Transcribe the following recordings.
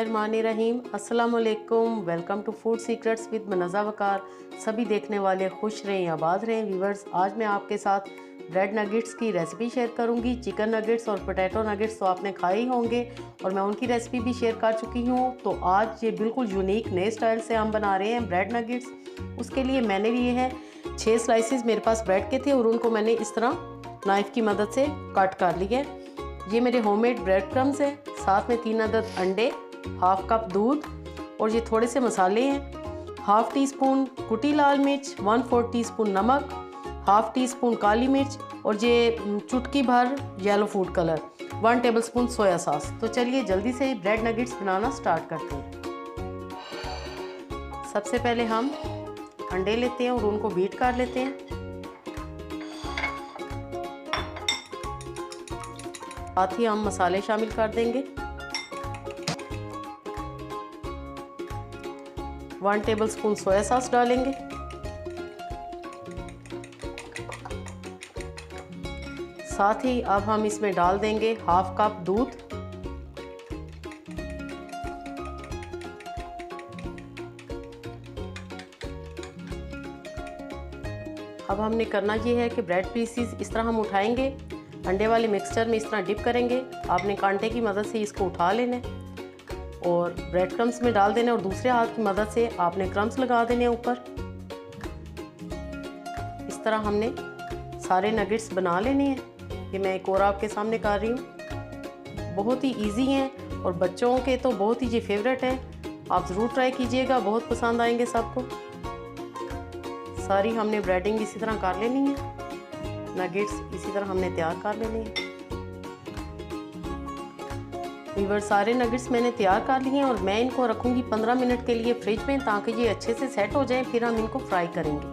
बिस्मिल्लाहिर्रहमानिर्रहीम। अस्सलाम वालेकुम। Welcome to food secrets with Manza Waqar. सभी देखने वाले खुश रहें, आबाद रहें। व्यूवर्स, आज मैं आपके साथ ब्रेड नगेट्स की रेसिपी शेयर करूंगी। चिकन नगेट्स और पोटैटो नगेट्स तो आपने खाए ही होंगे और मैं उनकी रेसिपी भी शेयर कर चुकी हूँ। तो आज ये बिल्कुल यूनिक नए स्टाइल से हम बना रहे हैं ब्रेड नगेट्स। उसके लिए मैंने लिए हैं 6 स्लाइसेस मेरे पास ब्रेड के थे और उनको मैंने इस तरह नाइफ़ की मदद से कट कर लिया। ये मेरे होममेड ब्रेड क्रम्स हैं, साथ में 3 अदद अंडे, हाफ कप दूध और ये थोड़े से मसाले हैं। हाफ टी स्पून कुटी लाल मिर्च, 1/4 टीस्पून नमक, हाफ टी स्पून काली मिर्च और ये चुटकी भर yellow food colour, 1 tablespoon soya sauce. तो चलिए जल्दी से ब्रेड नगेट्स बनाना स्टार्ट करते हैं। सबसे पहले हम अंडे लेते हैं और उनको बीट कर लेते हैं। साथ ही हम मसाले शामिल कर देंगे। 1 टेबलस्पून सोया सॉस डालेंगे। साथ ही अब हम इसमें डाल देंगे हाफ कप दूध। अब हमने करना ये है कि ब्रेड पीसीस इस तरह हम उठाएंगे, अंडे वाले मिक्सचर में इस तरह डिप करेंगे। आपने कांटे की मदद से इसको उठा लेना और ब्रेड क्रम्स में डाल देना और दूसरे हाथ की मदद से आपने क्रम्स लगा देने ऊपर। इस तरह हमने सारे नगेट्स बना लेने हैं। ये मैं एक और आपके सामने कर रही हूँ। बहुत ही इजी हैं और बच्चों के तो बहुत ही ये फेवरेट है। आप ज़रूर ट्राई कीजिएगा, बहुत पसंद आएंगे सबको। सारी हमने ब्रेडिंग इसी तरह कर लेनी है, नगेट्स इसी तरह हमने तैयार कर लेने हैं। व्यूअर्स, सारे नगेट्स मैंने तैयार कर लिए हैं और मैं इनको रखूंगी 15 मिनट के लिए फ्रिज में, ताकि ये अच्छे से सेट हो जाएं। फिर हम इनको फ्राई करेंगे।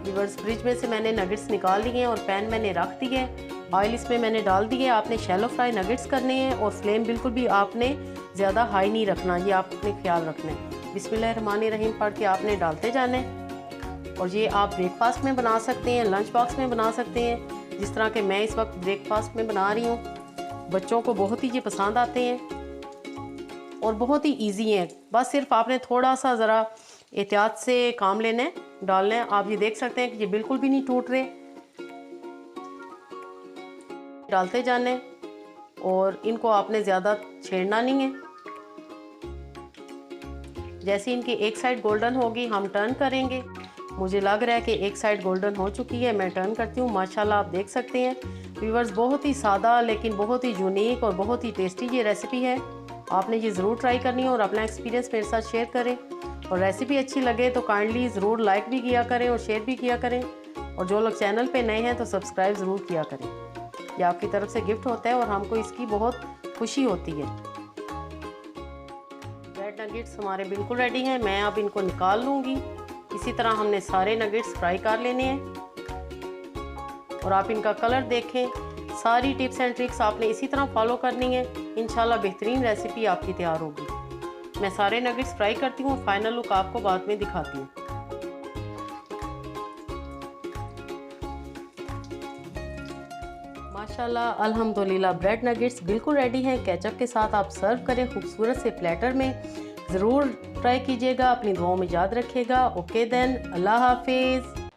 व्यूअर्स, फ्रिज में से मैंने नगेट्स निकाल लिए हैं और पैन मैंने रख दिए हैं। ऑयल इसमें मैंने डाल दिए। आपने शैलो फ्राई नगेट्स करने हैं और फ्लेम बिल्कुल भी आपने ज़्यादा हाई नहीं रखना, ये आपने ख्याल रखना है। बिस्मिल्लाहिर्रहमानिर्रहीम पढ़ के आपने डालते जाना है। और ये आप ब्रेकफास्ट में बना सकते हैं, लंच बॉक्स में बना सकते हैं, जिस तरह के मैं इस वक्त ब्रेकफास्ट में बना रही हूँ। बच्चों को बहुत ही ये पसंद आते हैं और बहुत ही इजी हैं। बस सिर्फ आपने थोड़ा सा ज़रा एहतियात से काम लेना है, डालना है। आप ये देख सकते हैं कि ये बिल्कुल भी नहीं टूट रहे। डालते जाने और इनको आपने ज़्यादा छेड़ना नहीं है। जैसे इनकी एक साइड गोल्डन होगी हम टर्न करेंगे। मुझे लग रहा है कि एक साइड गोल्डन हो चुकी है, मैं टर्न करती हूँ। माशाल्लाह आप देख सकते हैं। व्यूअर्स, बहुत ही सादा लेकिन बहुत ही यूनिक और बहुत ही टेस्टी ये रेसिपी है। आपने ये ज़रूर ट्राई करनी है और अपना एक्सपीरियंस मेरे साथ शेयर करें। और रेसिपी अच्छी लगे तो काइंडली ज़रूर लाइक भी किया करें और शेयर भी किया करें। और जो लोग चैनल पे नए हैं तो सब्सक्राइब ज़रूर किया करें। ये आपकी तरफ से गिफ्ट होता है और हमको इसकी बहुत खुशी होती है। ब्रेड नगेट्स हमारे बिल्कुल रेडी हैं। मैं अब इनको निकाल लूँगी। इसी तरह हमने सारे नगेट्स फ्राई कर लेने हैं और आप इनका कलर देखें। सारी टिप्स एंड ट्रिक्स आपने इसी तरह फॉलो करनी है। इंशाल्लाह बेहतरीन रेसिपी आपकी तैयार होगी। मैं सारे नगेट्स फ्राई करती हूँ, फाइनल लुक आपको बाद में दिखाती हूँ। माशाल्लाह अल्हम्दुलिल्लाह ब्रेड नगेट्स बिल्कुल रेडी हैं। केचप के साथ आप सर्व करें खूबसूरत से प्लेटर में। ज़रूर ट्राई कीजिएगा, अपनी दुआओं में याद रखिएगा। ओके देन, अल्लाह हाफिज़।